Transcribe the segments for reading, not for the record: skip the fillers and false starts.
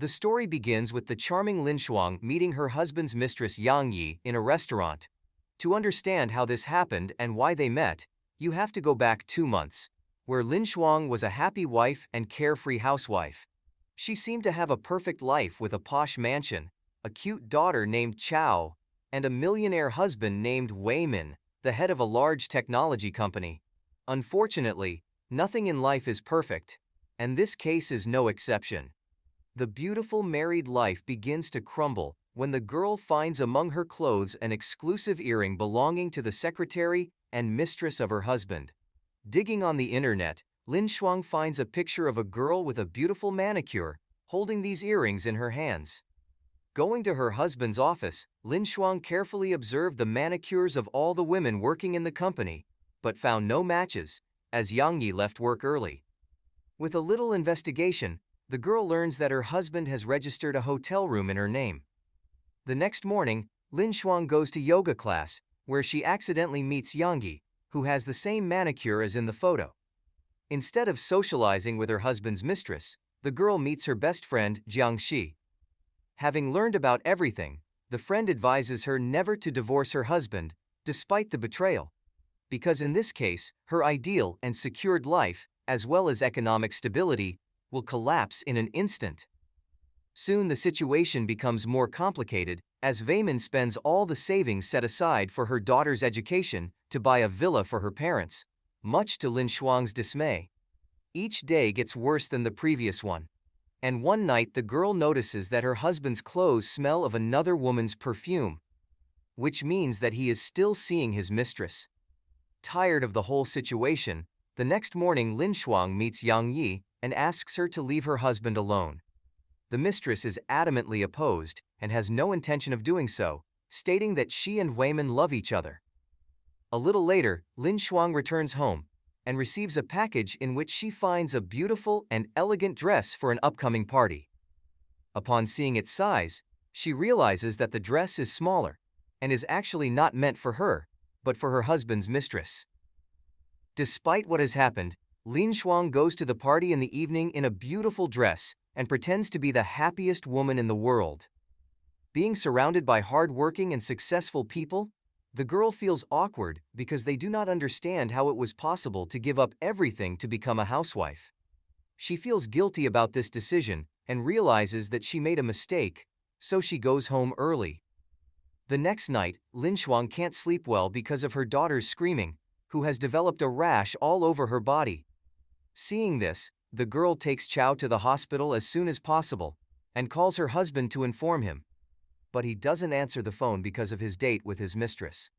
The story begins with the charming Lin Shuang meeting her husband's mistress Yang Yi in a restaurant. To understand how this happened and why they met, you have to go back 2 months, where Lin Shuang was a happy wife and carefree housewife. She seemed to have a perfect life with a posh mansion, a cute daughter named Chao, and a millionaire husband named Wei Min, the head of a large technology company. Unfortunately, nothing in life is perfect, and this case is no exception. The beautiful married life begins to crumble when the girl finds among her clothes an exclusive earring belonging to the secretary and mistress of her husband. Digging on the internet, Lin Shuang finds a picture of a girl with a beautiful manicure, holding these earrings in her hands. Going to her husband's office, Lin Shuang carefully observed the manicures of all the women working in the company, but found no matches, as Yang Yi left work early. With a little investigation, the girl learns that her husband has registered a hotel room in her name. The next morning, Lin Shuang goes to yoga class, where she accidentally meets Yang Yi, who has the same manicure as in the photo. Instead of socializing with her husband's mistress, the girl meets her best friend, Jiang Shi. Having learned about everything, the friend advises her never to divorce her husband, despite the betrayal. Because in this case, her ideal and secured life, as well as economic stability, will collapse in an instant. Soon the situation becomes more complicated, as Veyman spends all the savings set aside for her daughter's education to buy a villa for her parents, much to Lin Shuang's dismay. Each day gets worse than the previous one, and one night the girl notices that her husband's clothes smell of another woman's perfume, which means that he is still seeing his mistress. Tired of the whole situation, the next morning Lin Shuang meets Yang Yi and asks her to leave her husband alone. The mistress is adamantly opposed and has no intention of doing so, stating that she and Weyman love each other. A little later, Lin Shuang returns home and receives a package in which she finds a beautiful and elegant dress for an upcoming party. Upon seeing its size, she realizes that the dress is smaller and is actually not meant for her, but for her husband's mistress. Despite what has happened, Lin Shuang goes to the party in the evening in a beautiful dress and pretends to be the happiest woman in the world. Being surrounded by hard-working and successful people, the girl feels awkward because they do not understand how it was possible to give up everything to become a housewife. She feels guilty about this decision and realizes that she made a mistake, so she goes home early. The next night, Lin Shuang can't sleep well because of her daughter's screaming, who has developed a rash all over her body. Seeing this, the girl takes Chao to the hospital as soon as possible and calls her husband to inform him. But he doesn't answer the phone because of his date with his mistress.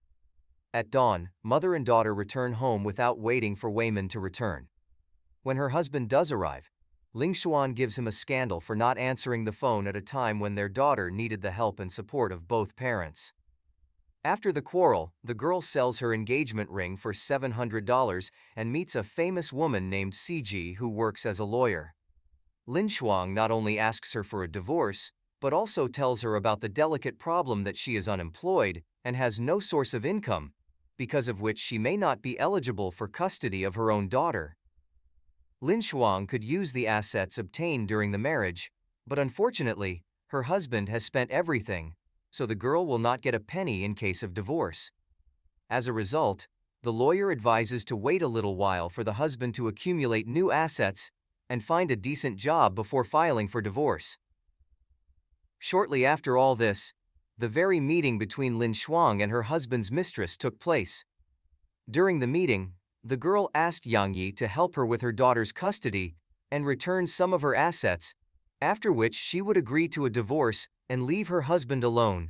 At dawn, mother and daughter return home without waiting for Weyman to return. When her husband does arrive, Lin Shuang gives him a scandal for not answering the phone at a time when their daughter needed the help and support of both parents. After the quarrel, the girl sells her engagement ring for $700 and meets a famous woman named CG who works as a lawyer. Lin Shuang not only asks her for a divorce, but also tells her about the delicate problem that she is unemployed and has no source of income, because of which she may not be eligible for custody of her own daughter. Lin Shuang could use the assets obtained during the marriage, but unfortunately, her husband has spent everything, so the girl will not get a penny in case of divorce. As a result, the lawyer advises to wait a little while for the husband to accumulate new assets and find a decent job before filing for divorce. Shortly after all this, the very meeting between Lin Shuang and her husband's mistress took place. During the meeting, the girl asked Yang Yi to help her with her daughter's custody and return some of her assets, after which she would agree to a divorce and leave her husband alone.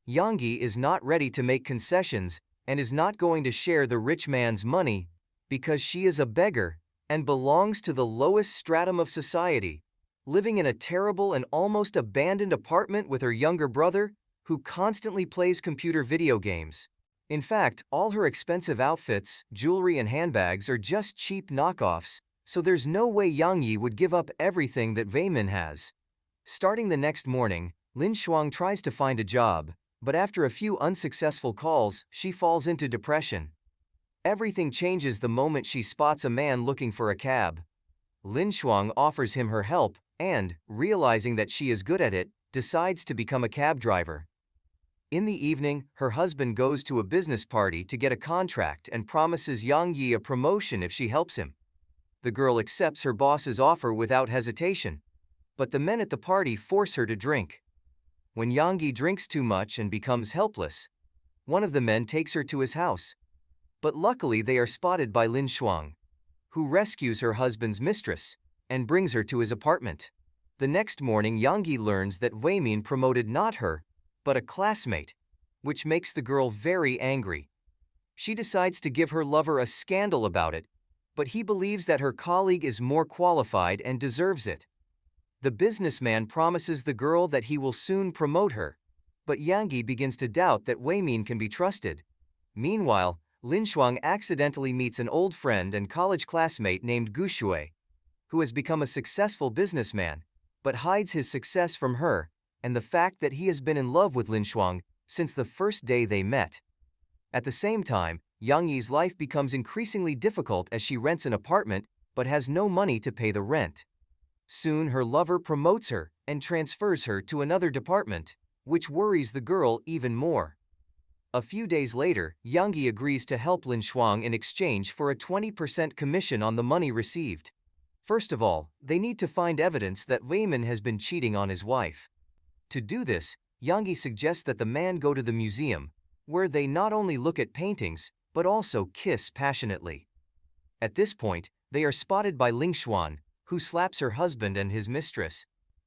Yang Yi is not ready to make concessions and is not going to share the rich man's money because she is a beggar and belongs to the lowest stratum of society, living in a terrible and almost abandoned apartment with her younger brother, who constantly plays computer video games. In fact, all her expensive outfits, jewelry and handbags are just cheap knockoffs, so there's no way Yang Yi would give up everything that Weyman has. Starting the next morning, Lin Shuang tries to find a job, but after a few unsuccessful calls, she falls into depression. Everything changes the moment she spots a man looking for a cab. Lin Shuang offers him her help and, realizing that she is good at it, decides to become a cab driver. In the evening, her husband goes to a business party to get a contract and promises Yang Yi a promotion if she helps him. The girl accepts her boss's offer without hesitation, but the men at the party force her to drink. When Yang Yi drinks too much and becomes helpless, one of the men takes her to his house. But luckily they are spotted by Lin Shuang, who rescues her husband's mistress and brings her to his apartment. The next morning, Yang Yi learns that Wei Min promoted not her, but a classmate, which makes the girl very angry. She decides to give her lover a scandal about it, but he believes that her colleague is more qualified and deserves it. The businessman promises the girl that he will soon promote her, but Yang Yi begins to doubt that Wei Min can be trusted. Meanwhile, Lin Shuang accidentally meets an old friend and college classmate named Gu Shui, who has become a successful businessman, but hides his success from her and the fact that he has been in love with Lin Shuang since the first day they met. At the same time, Yang Yi's life becomes increasingly difficult as she rents an apartment but has no money to pay the rent. Soon her lover promotes her and transfers her to another department, which worries the girl even more. A few days later, Yang Yi agrees to help Lin Shuang in exchange for a 20% commission on the money received. First of all, they need to find evidence that Wei Min has been cheating on his wife. To do this, Yang Yi suggests that the man go to the museum, where they not only look at paintings, but also kiss passionately. At this point, they are spotted by Ling Xuan, who slaps her husband and his mistress,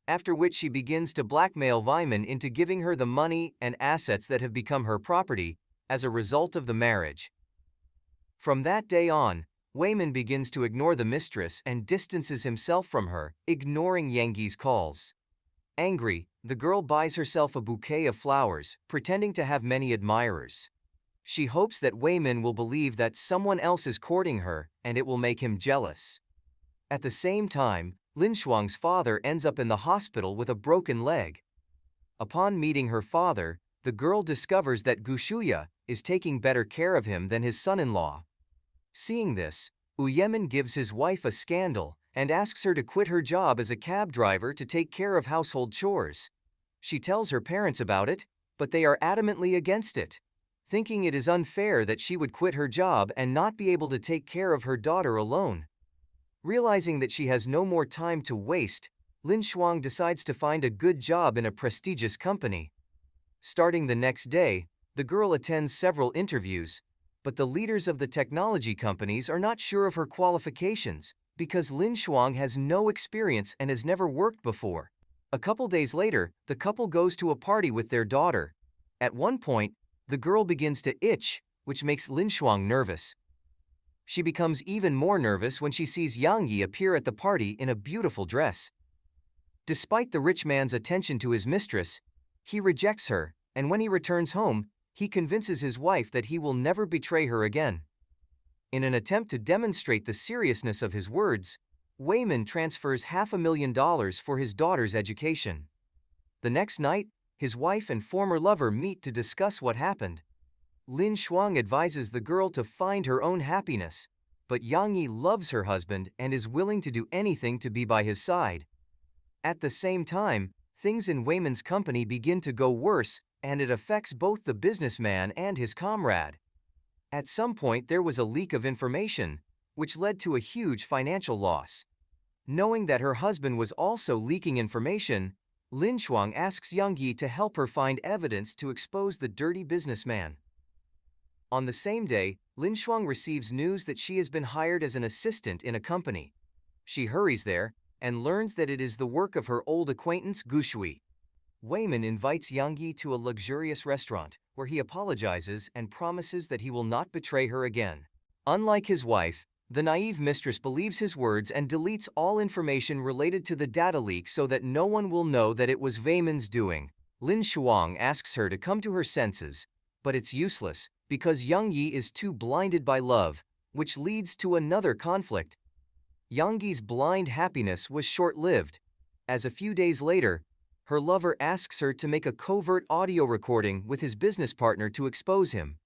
after which she begins to blackmail Wei Min into giving her the money and assets that have become her property as a result of the marriage. From that day on, Wei Min begins to ignore the mistress and distances himself from her, ignoring Yang Yi's calls. Angry, the girl buys herself a bouquet of flowers, pretending to have many admirers. She hopes that Wei Min will believe that someone else is courting her, and it will make him jealous. At the same time, Lin Shuang's father ends up in the hospital with a broken leg. Upon meeting her father, the girl discovers that Gu Shuya is taking better care of him than his son-in-law. Seeing this, Wu Yemin gives his wife a scandal and asks her to quit her job as a cab driver to take care of household chores. She tells her parents about it, but they are adamantly against it, thinking it is unfair that she would quit her job and not be able to take care of her daughter alone. Realizing that she has no more time to waste, Lin Shuang decides to find a good job in a prestigious company. Starting the next day, the girl attends several interviews, but the leaders of the technology companies are not sure of her qualifications because Lin Shuang has no experience and has never worked before. A couple days later, the couple goes to a party with their daughter. At one point, the girl begins to itch, which makes Lin Shuang nervous. She becomes even more nervous when she sees Yang Yi appear at the party in a beautiful dress. Despite the rich man's attention to his mistress, he rejects her, and when he returns home, he convinces his wife that he will never betray her again. In an attempt to demonstrate the seriousness of his words, Wei Min transfers $500,000 for his daughter's education. The next night, his wife and former lover meet to discuss what happened. Lin Shuang advises the girl to find her own happiness, but Yang Yi loves her husband and is willing to do anything to be by his side. At the same time, things in Wei Min's company begin to go worse, and it affects both the businessman and his comrade. At some point there was a leak of information, which led to a huge financial loss. Knowing that her husband was also leaking information, Lin Shuang asks Yang Yi to help her find evidence to expose the dirty businessman. On the same day, Lin Shuang receives news that she has been hired as an assistant in a company. She hurries there and learns that it is the work of her old acquaintance Gu Shui. Wei Min invites Yang Yi to a luxurious restaurant, where he apologizes and promises that he will not betray her again. Unlike his wife, the naive mistress believes his words and deletes all information related to the data leak so that no one will know that it was Wei Min's doing. Lin Shuang asks her to come to her senses, but it's useless, because Yang Yi is too blinded by love, which leads to another conflict. Yang Yi's blind happiness was short-lived, as a few days later, her lover asks her to make a covert audio recording with his business partner to expose him.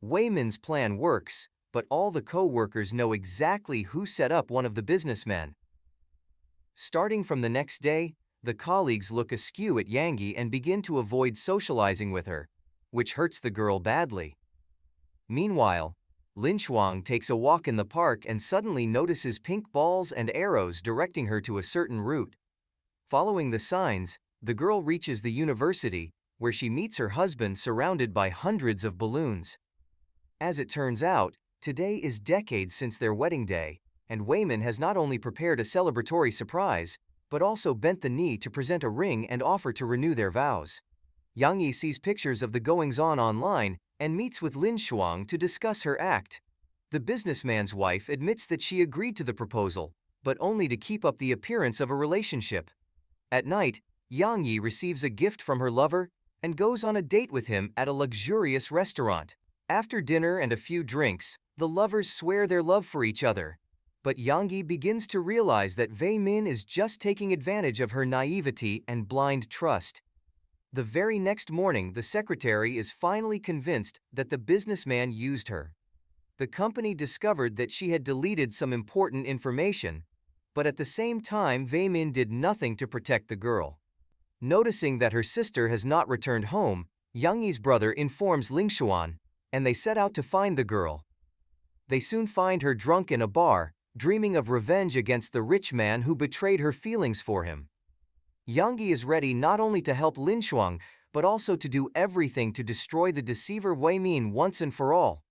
Wei Min's plan works, but all the co-workers know exactly who set up one of the businessmen. Starting from the next day, the colleagues look askew at Yang Yi and begin to avoid socializing with her, which hurts the girl badly. Meanwhile, Lin Shuang takes a walk in the park and suddenly notices pink balls and arrows directing her to a certain route. Following the signs, the girl reaches the university, where she meets her husband surrounded by hundreds of balloons. As it turns out, today is decades since their wedding day, and Wayman has not only prepared a celebratory surprise, but also bent the knee to present a ring and offer to renew their vows. Yang Yi sees pictures of the goings-on online and meets with Lin Shuang to discuss her act. The businessman's wife admits that she agreed to the proposal, but only to keep up the appearance of a relationship. At night, Yang Yi receives a gift from her lover and goes on a date with him at a luxurious restaurant. After dinner and a few drinks, the lovers swear their love for each other. But Yang Yi begins to realize that Wei Min is just taking advantage of her naivety and blind trust. The very next morning, the secretary is finally convinced that the businessman used her. The company discovered that she had deleted some important information, but at the same time Wei Min did nothing to protect the girl. Noticing that her sister has not returned home, Yang Yi's brother informs Ling Xuan, and they set out to find the girl. They soon find her drunk in a bar, dreaming of revenge against the rich man who betrayed her feelings for him. Yang Yi is ready not only to help Lin Shuang, but also to do everything to destroy the deceiver Wei Min once and for all.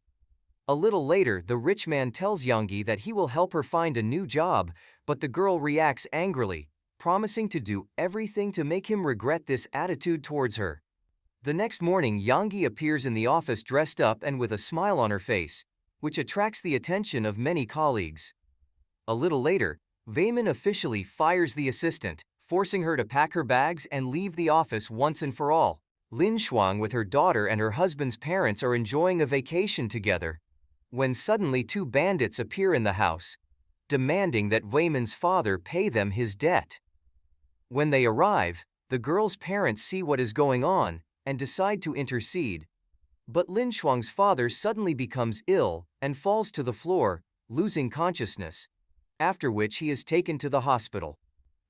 A little later, the rich man tells Yang Yi that he will help her find a new job, but the girl reacts angrily, promising to do everything to make him regret this attitude towards her. The next morning, Yang Yi appears in the office dressed up and with a smile on her face, which attracts the attention of many colleagues. A little later, Wei Min officially fires the assistant, forcing her to pack her bags and leave the office once and for all. Lin Shuang with her daughter and her husband's parents are enjoying a vacation together, when suddenly two bandits appear in the house, demanding that Wei Min's father pay them his debt. When they arrive, the girl's parents see what is going on and decide to intercede. But Lin Shuang's father suddenly becomes ill and falls to the floor, losing consciousness, after which he is taken to the hospital.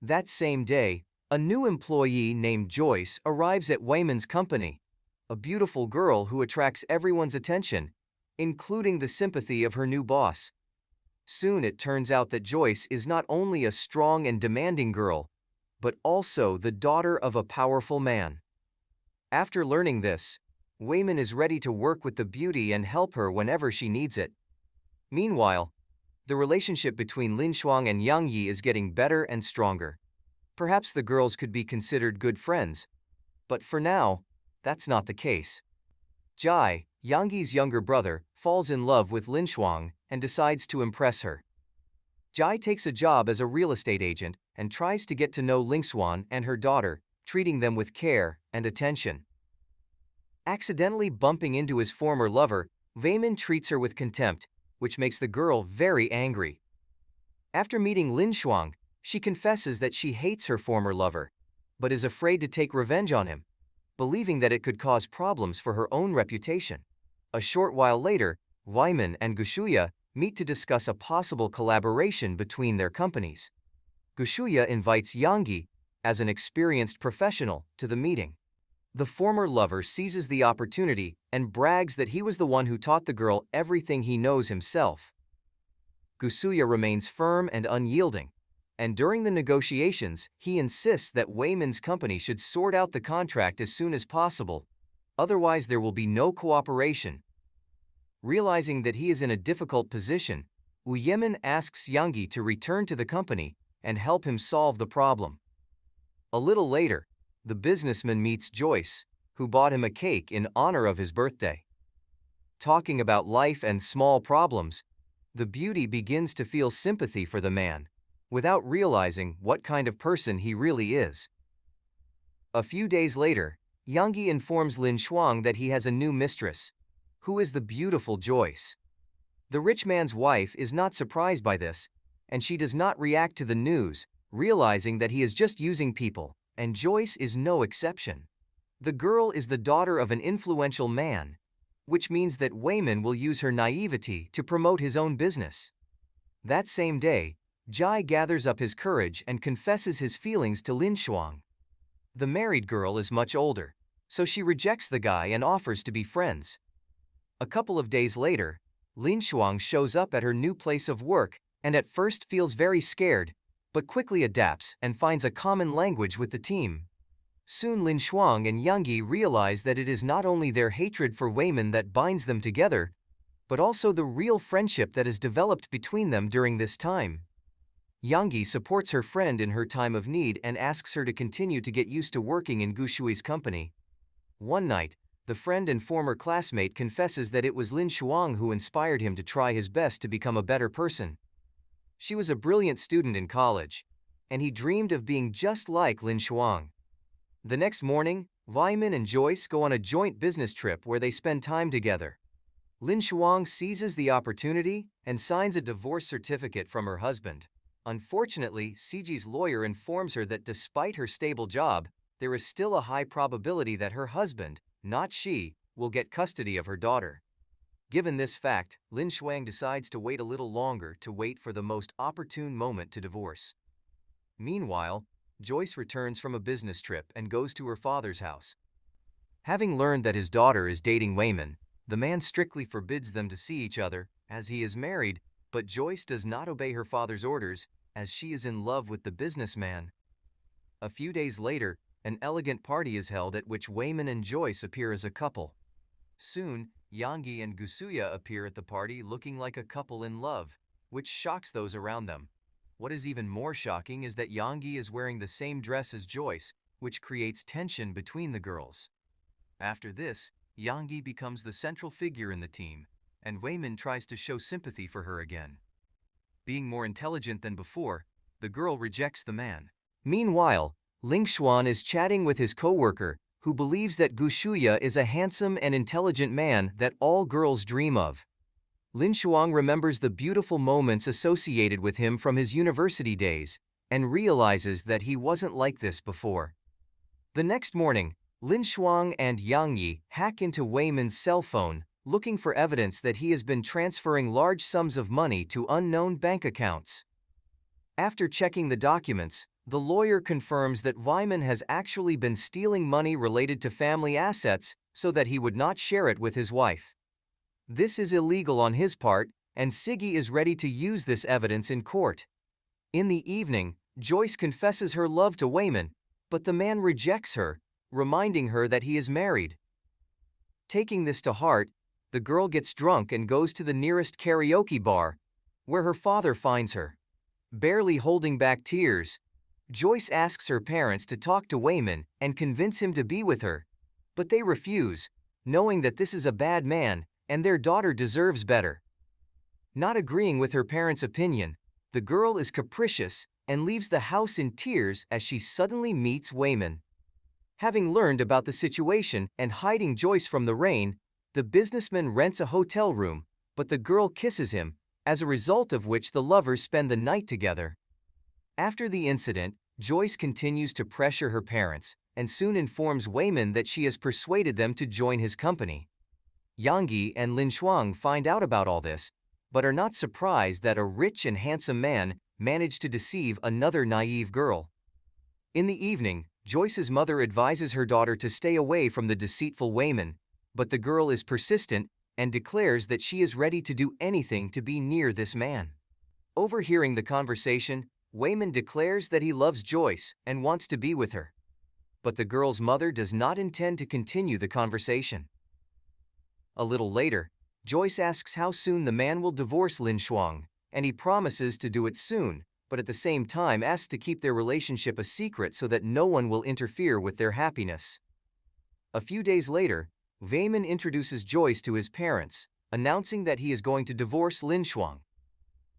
That same day, a new employee named Joyce arrives at Wei Min's company, a beautiful girl who attracts everyone's attention, including the sympathy of her new boss. Soon it turns out that Joyce is not only a strong and demanding girl, but also the daughter of a powerful man. After learning this, Wei Min is ready to work with the beauty and help her whenever she needs it. Meanwhile, the relationship between Lin Shuang and Yang Yi is getting better and stronger. Perhaps the girls could be considered good friends, but for now, that's not the case. Jai, Yang Yi's younger brother, falls in love with Lin Shuang and decides to impress her. Jai takes a job as a real estate agent and tries to get to know Ling Xuan and her daughter, treating them with care and attention. Accidentally bumping into his former lover, Wei Min treats her with contempt, which makes the girl very angry. After meeting Lin Shuang, she confesses that she hates her former lover, but is afraid to take revenge on him, believing that it could cause problems for her own reputation. A short while later, Wei Min and Gushuya meet to discuss a possible collaboration between their companies. Gushuya invites Yang Yi, as an experienced professional, to the meeting. The former lover seizes the opportunity and brags that he was the one who taught the girl everything he knows himself. Gushuya remains firm and unyielding, and during the negotiations, he insists that Wei Min's company should sort out the contract as soon as possible, otherwise there will be no cooperation. Realizing that he is in a difficult position, Wu Yemin asks Yang Yi to return to the company and help him solve the problem. A little later, the businessman meets Joyce, who bought him a cake in honor of his birthday. Talking about life and small problems, the beauty begins to feel sympathy for the man, without realizing what kind of person he really is. A few days later, Yang Yi informs Lin Shuang that he has a new mistress, who is the beautiful Joyce. The rich man's wife is not surprised by this, and she does not react to the news, realizing that he is just using people, and Joyce is no exception. The girl is the daughter of an influential man, which means that Wei Min will use her naivety to promote his own business. That same day, Jai gathers up his courage and confesses his feelings to Lin Shuang. The married girl is much older, so she rejects the guy and offers to be friends. A couple of days later, Lin Shuang shows up at her new place of work and at first feels very scared, but quickly adapts and finds a common language with the team. Soon Lin Shuang and Yang Yi realize that it is not only their hatred for Wayman that binds them together, but also the real friendship that has developed between them during this time. Yang Yi supports her friend in her time of need and asks her to continue to get used to working in Gu Shui's company. One night, the friend and former classmate confesses that it was Lin Shuang who inspired him to try his best to become a better person. She was a brilliant student in college, and he dreamed of being just like Lin Shuang. The next morning, Wayman and Joyce go on a joint business trip where they spend time together. Lin Shuang seizes the opportunity and signs a divorce certificate from her husband. Unfortunately, Siji's lawyer informs her that despite her stable job, there is still a high probability that her husband, not she, will get custody of her daughter. Given this fact, Lin Shuang decides to wait a little longer to wait for the most opportune moment to divorce. Meanwhile, Joyce returns from a business trip and goes to her father's house. Having learned that his daughter is dating Wayman, the man strictly forbids them to see each other, as he is married, but Joyce does not obey her father's orders, as she is in love with the businessman. A few days later, an elegant party is held at which Wayman and Joyce appear as a couple. Soon, Yang Yi and Gusuya appear at the party looking like a couple in love, which shocks those around them. What is even more shocking is that Yang Yi is wearing the same dress as Joyce, which creates tension between the girls. After this, Yang Yi becomes the central figure in the team, and Wayman tries to show sympathy for her again. Being more intelligent than before, the girl rejects the man. Meanwhile, Ling Xuan is chatting with his co-worker, who believes that Gu Shuya is a handsome and intelligent man that all girls dream of. Lin Shuang remembers the beautiful moments associated with him from his university days, and realizes that he wasn't like this before. The next morning, Lin Shuang and Yang Yi hack into Wayman's cell phone, looking for evidence that he has been transferring large sums of money to unknown bank accounts. After checking the documents, the lawyer confirms that Wayman has actually been stealing money related to family assets so that he would not share it with his wife. This is illegal on his part, and Siggy is ready to use this evidence in court. In the evening, Joyce confesses her love to Wayman, but the man rejects her, reminding her that he is married. Taking this to heart, the girl gets drunk and goes to the nearest karaoke bar, where her father finds her. Barely holding back tears, Joyce asks her parents to talk to Wayman and convince him to be with her, but they refuse, knowing that this is a bad man and their daughter deserves better. Not agreeing with her parents' opinion, the girl is capricious and leaves the house in tears as she suddenly meets Wayman. Having learned about the situation and hiding Joyce from the rain, the businessman rents a hotel room, but the girl kisses him, as a result of which the lovers spend the night together. After the incident, Joyce continues to pressure her parents and soon informs Wayman that she has persuaded them to join his company. Yang Yi and Lin Shuang find out about all this, but are not surprised that a rich and handsome man managed to deceive another naive girl. In the evening, Joyce's mother advises her daughter to stay away from the deceitful Wayman, but the girl is persistent and declares that she is ready to do anything to be near this man. Overhearing the conversation, Wayman declares that he loves Joyce and wants to be with her. But the girl's mother does not intend to continue the conversation. A little later, Joyce asks how soon the man will divorce Lin Shuang, and he promises to do it soon, but at the same time asks to keep their relationship a secret so that no one will interfere with their happiness. A few days later, Wayman introduces Joyce to his parents, announcing that he is going to divorce Lin Shuang.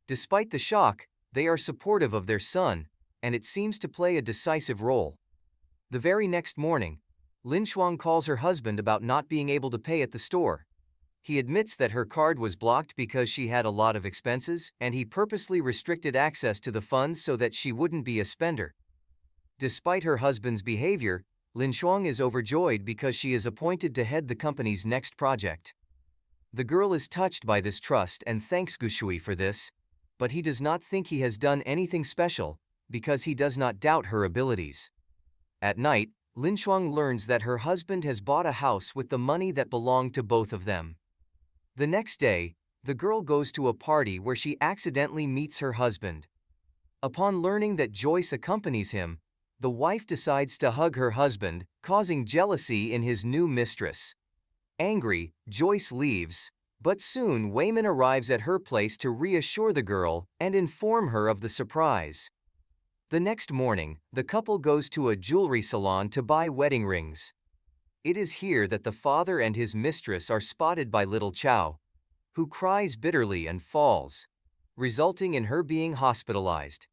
Despite the shock, they are supportive of their son, and it seems to play a decisive role. The very next morning, Lin Shuang calls her husband about not being able to pay at the store. He admits that her card was blocked because she had a lot of expenses, and he purposely restricted access to the funds so that she wouldn't be a spender. Despite her husband's behavior, Lin Shuang is overjoyed because she is appointed to head the company's next project. The girl is touched by this trust and thanks Gu Shui for this. but he does not think he has done anything special, because he does not doubt her abilities. At night, Lin Shuang learns that her husband has bought a house with the money that belonged to both of them. The next day, the girl goes to a party where she accidentally meets her husband. Upon learning that Joyce accompanies him, the wife decides to hug her husband, causing jealousy in his new mistress. Angry, Joyce leaves, but soon Wayman arrives at her place to reassure the girl and inform her of the surprise. The next morning, the couple goes to a jewelry salon to buy wedding rings. It is here that the father and his mistress are spotted by little Chow, who cries bitterly and falls, resulting in her being hospitalized.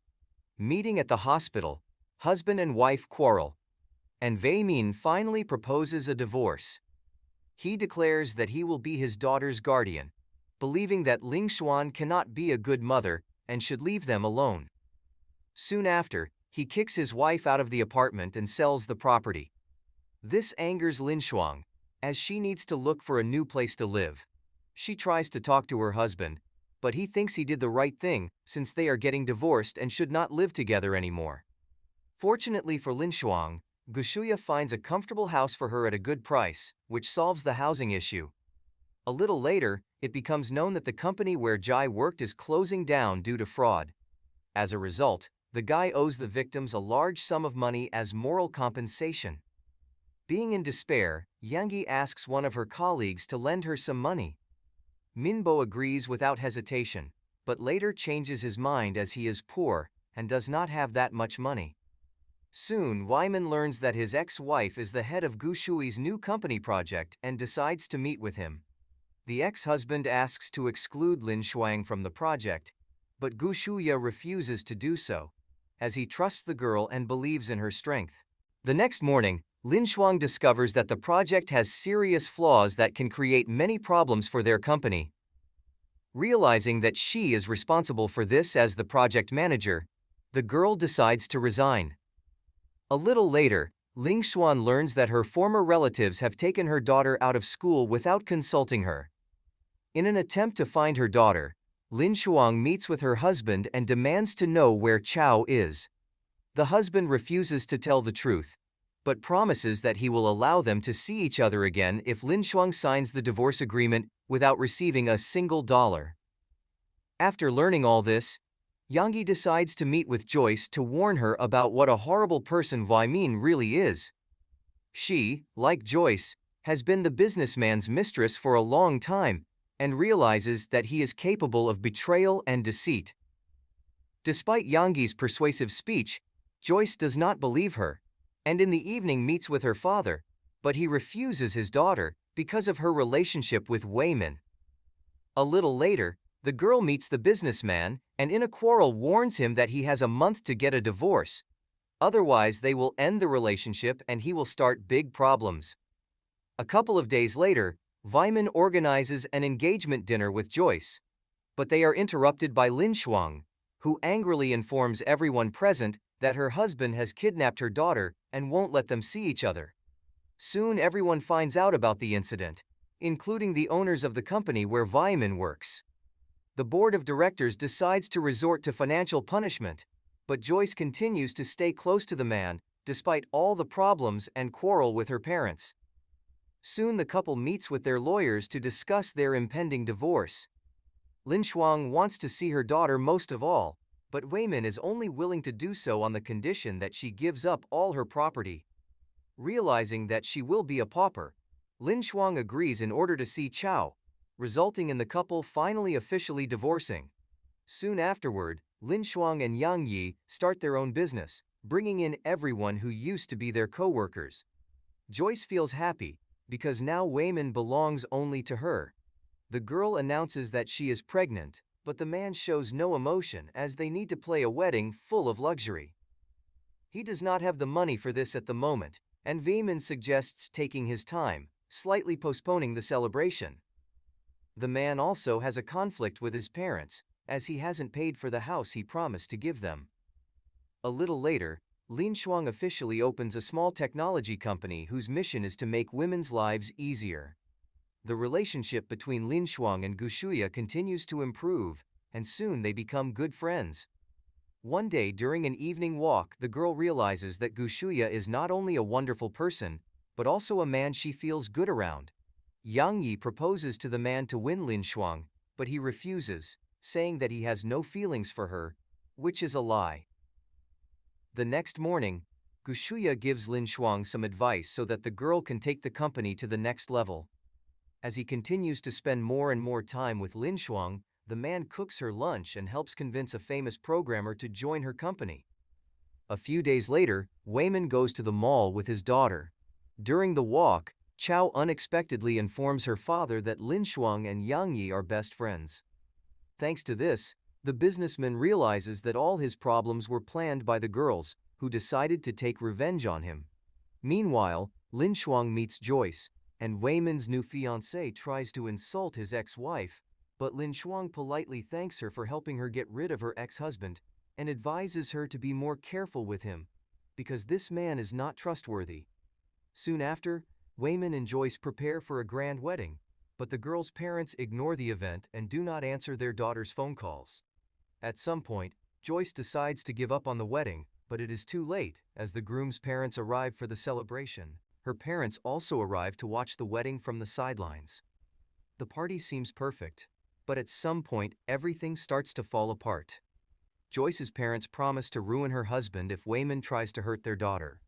Meeting at the hospital, husband and wife quarrel, and Wei Min finally proposes a divorce. He declares that he will be his daughter's guardian, believing that Ling Xuan cannot be a good mother and should leave them alone. Soon after, he kicks his wife out of the apartment and sells the property. This angers Lin Shuang, as she needs to look for a new place to live. She tries to talk to her husband, but he thinks he did the right thing since they are getting divorced and should not live together anymore. Fortunately for Lin Shuang, Gushuya finds a comfortable house for her at a good price, which solves the housing issue. A little later, it becomes known that the company where Jai worked is closing down due to fraud. As a result, the guy owes the victims a large sum of money as moral compensation. Being in despair, Yang asks one of her colleagues to lend her some money. Minbo agrees without hesitation, but later changes his mind as he is poor and does not have that much money. Soon, Wyman learns that his ex-wife is the head of Gu Shui's new company project and decides to meet with him. The ex-husband asks to exclude Lin Shuang from the project, but Gu Shuya refuses to do so, as he trusts the girl and believes in her strength. The next morning, Lin Shuang discovers that the project has serious flaws that can create many problems for their company. Realizing that she is responsible for this as the project manager, the girl decides to resign. A little later, Ling Xuan learns that her former relatives have taken her daughter out of school without consulting her. In an attempt to find her daughter, Lin Shuang meets with her husband and demands to know where Chow is. The husband refuses to tell the truth, but promises that he will allow them to see each other again if Lin Shuang signs the divorce agreement without receiving a single dollar. After learning all this, Yang decides to meet with Joyce to warn her about what a horrible person Wai Min really is. She, like Joyce, has been the businessman's mistress for a long time and realizes that he is capable of betrayal and deceit. Despite Yang's persuasive speech, Joyce does not believe her, and in the evening meets with her father, but he refuses his daughter because of her relationship with Wei Min. A little later, the girl meets the businessman and in a quarrel warns him that he has a month to get a divorce. Otherwise, they will end the relationship and he will start big problems. A couple of days later, Weiman organizes an engagement dinner with Joyce, but they are interrupted by Lin Shuang, who angrily informs everyone present that her husband has kidnapped her daughter and won't let them see each other. Soon everyone finds out about the incident, including the owners of the company where Weiman works. The board of directors decides to resort to financial punishment, but Joyce continues to stay close to the man, despite all the problems and quarrel with her parents. Soon the couple meets with their lawyers to discuss their impending divorce. Lin Shuang wants to see her daughter most of all, but Weiman is only willing to do so on the condition that she gives up all her property. Realizing that she will be a pauper, Lin Shuang agrees in order to see Chow, resulting in the couple finally officially divorcing. Soon afterward, Lin Shuang and Yang Yi start their own business, bringing in everyone who used to be their co-workers. Joyce feels happy, because now Weiman belongs only to her. The girl announces that she is pregnant, but the man shows no emotion as they need to play a wedding full of luxury. He does not have the money for this at the moment, and Weiman suggests taking his time, slightly postponing the celebration. The man also has a conflict with his parents, as he hasn't paid for the house he promised to give them. A little later, Lin Shuang officially opens a small technology company whose mission is to make women's lives easier. The relationship between Lin Shuang and Gushuya continues to improve, and soon they become good friends. One day during an evening walk, the girl realizes that Gushuya is not only a wonderful person, but also a man she feels good around. Yang Yi proposes to the man to win Lin Shuang, but he refuses, saying that he has no feelings for her, which is a lie. The next morning, Gushuya gives Lin Shuang some advice so that the girl can take the company to the next level. As he continues to spend more and more time with Lin Shuang, the man cooks her lunch and helps convince a famous programmer to join her company. A few days later, Wayman goes to the mall with his daughter. During the walk, Chow unexpectedly informs her father that Lin Shuang and Yang Yi are best friends. Thanks to this, the businessman realizes that all his problems were planned by the girls, who decided to take revenge on him. Meanwhile, Lin Shuang meets Joyce, and Wayman's new fiancée tries to insult his ex-wife, but Lin Shuang politely thanks her for helping her get rid of her ex-husband and advises her to be more careful with him, because this man is not trustworthy. Soon after, Wayman and Joyce prepare for a grand wedding, but the girl's parents ignore the event and do not answer their daughter's phone calls. At some point, Joyce decides to give up on the wedding, but it is too late, as the groom's parents arrive for the celebration. Her parents also arrive to watch the wedding from the sidelines. The party seems perfect, but at some point everything starts to fall apart. Joyce's parents promise to ruin her husband if Wayman tries to hurt their daughter.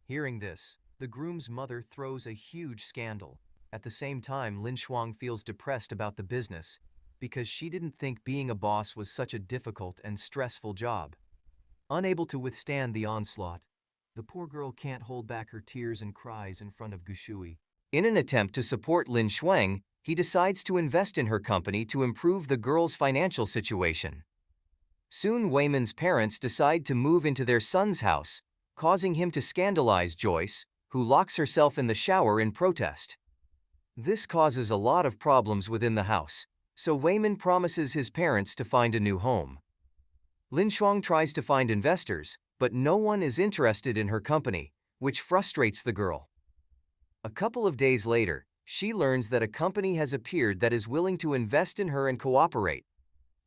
Hearing this, the groom's mother throws a huge scandal. At the same time, Lin Shuang feels depressed about the business, because she didn't think being a boss was such a difficult and stressful job. Unable to withstand the onslaught, the poor girl can't hold back her tears and cries in front of Gushui. In an attempt to support Lin Shuang, he decides to invest in her company to improve the girl's financial situation. Soon Wayman's parents decide to move into their son's house, causing him to scandalize Joyce, who locks herself in the shower in protest. This causes a lot of problems within the house, so Wayman promises his parents to find a new home. Lin Shuang tries to find investors, but no one is interested in her company, which frustrates the girl. A couple of days later, she learns that a company has appeared that is willing to invest in her and cooperate.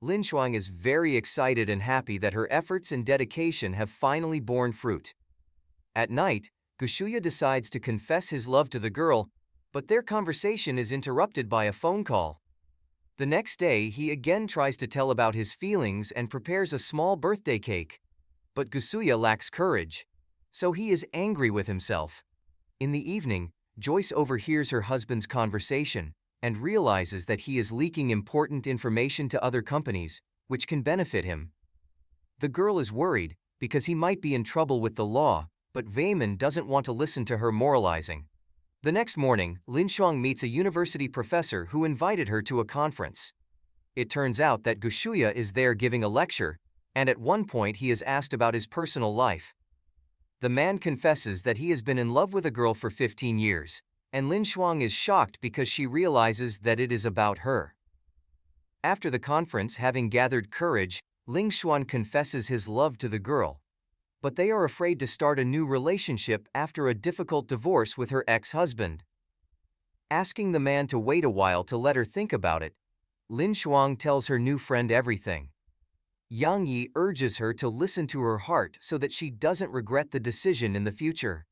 Lin Shuang is very excited and happy that her efforts and dedication have finally borne fruit. At night, Gushuya decides to confess his love to the girl, but their conversation is interrupted by a phone call. The next day, he again tries to tell about his feelings and prepares a small birthday cake. But Gushuya lacks courage, so he is angry with himself. In the evening, Joyce overhears her husband's conversation and realizes that he is leaking important information to other companies, which can benefit him. The girl is worried because he might be in trouble with the law, but Wayman doesn't want to listen to her moralizing. The next morning, Lin Shuang meets a university professor who invited her to a conference. It turns out that Gushuya is there giving a lecture, and at one point he is asked about his personal life. The man confesses that he has been in love with a girl for 15 years, and Lin Shuang is shocked because she realizes that it is about her. After the conference, having gathered courage, Lin Shuang confesses his love to the girl, but they are afraid to start a new relationship after a difficult divorce with her ex-husband. Asking the man to wait a while to let her think about it, Lin Shuang tells her new friend everything. Yang Yi urges her to listen to her heart so that she doesn't regret the decision in the future.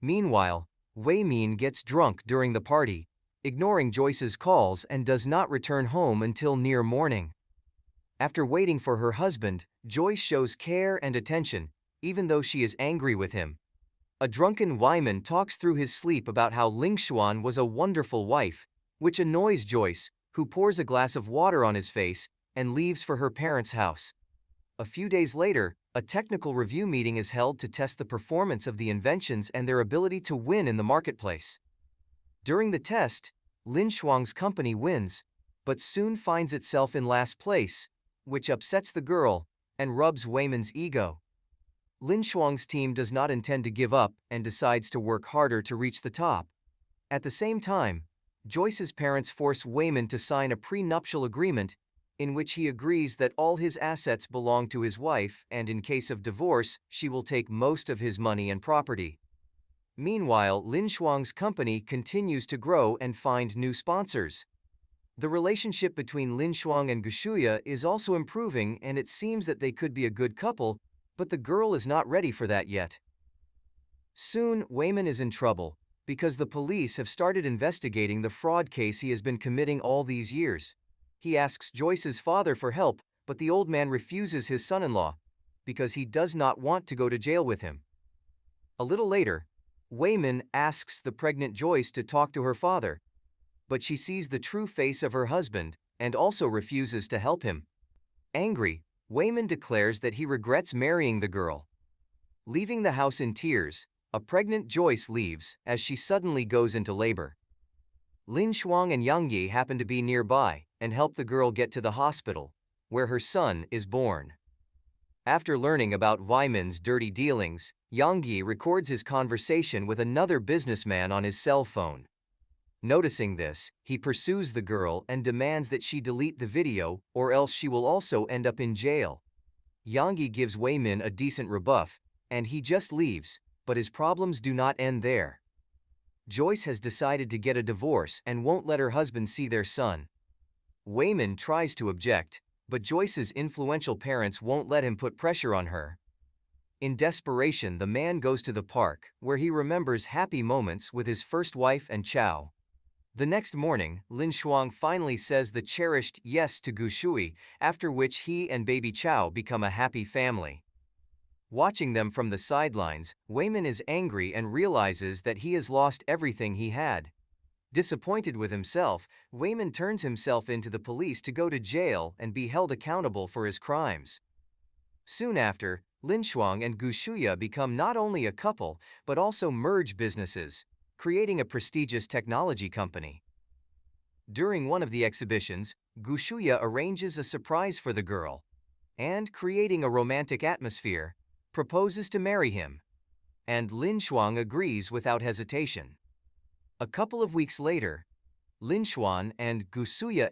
Meanwhile, Wei Min gets drunk during the party, ignoring Joyce's calls and does not return home until near morning. After waiting for her husband, Joyce shows care and attention, even though she is angry with him. A drunken Wyman talks through his sleep about how Ling Xuan was a wonderful wife, which annoys Joyce, who pours a glass of water on his face and leaves for her parents' house. A few days later, a technical review meeting is held to test the performance of the inventions and their ability to win in the marketplace. During the test, Lin Shuang's company wins, but soon finds itself in last place, which upsets the girl and rubs Wayman's ego. Lin Shuang's team does not intend to give up and decides to work harder to reach the top. At the same time, Joyce's parents force Wayman to sign a prenuptial agreement in which he agrees that all his assets belong to his wife and in case of divorce, she will take most of his money and property. Meanwhile, Lin Shuang's company continues to grow and find new sponsors. The relationship between Lin Shuang and Gushuya is also improving, and it seems that they could be a good couple, but the girl is not ready for that yet. Soon, Wayman is in trouble, because the police have started investigating the fraud case he has been committing all these years. He asks Joyce's father for help, but the old man refuses his son-in-law, because he does not want to go to jail with him. A little later, Wayman asks the pregnant Joyce to talk to her father, but she sees the true face of her husband and also refuses to help him. Angry, Wayman declares that he regrets marrying the girl. Leaving the house in tears, a pregnant Joyce leaves as she suddenly goes into labor. Lin Shuang and Yang Yi happen to be nearby and help the girl get to the hospital, where her son is born. After learning about Wayman's dirty dealings, Yang Yi records his conversation with another businessman on his cell phone. Noticing this, he pursues the girl and demands that she delete the video, or else she will also end up in jail. Yang Yi gives Wayman a decent rebuff, and he just leaves, but his problems do not end there. Joyce has decided to get a divorce and won't let her husband see their son. Wayman tries to object, but Joyce's influential parents won't let him put pressure on her. In desperation, the man goes to the park, where he remembers happy moments with his first wife and Chow. The next morning, Lin Shuang finally says the cherished yes to Gu Shui, after which he and baby Chow become a happy family. Watching them from the sidelines, Wayman is angry and realizes that he has lost everything he had. Disappointed with himself, Wayman turns himself into the police to go to jail and be held accountable for his crimes. Soon after, Lin Shuang and Gu Shuya become not only a couple, but also merge businesses, creating a prestigious technology company. During one of the exhibitions, Gu Shuya arranges a surprise for the girl, and, creating a romantic atmosphere, proposes to marry him. And Lin Shuang agrees without hesitation. A couple of weeks later, Lin Shuang and Gu Shuya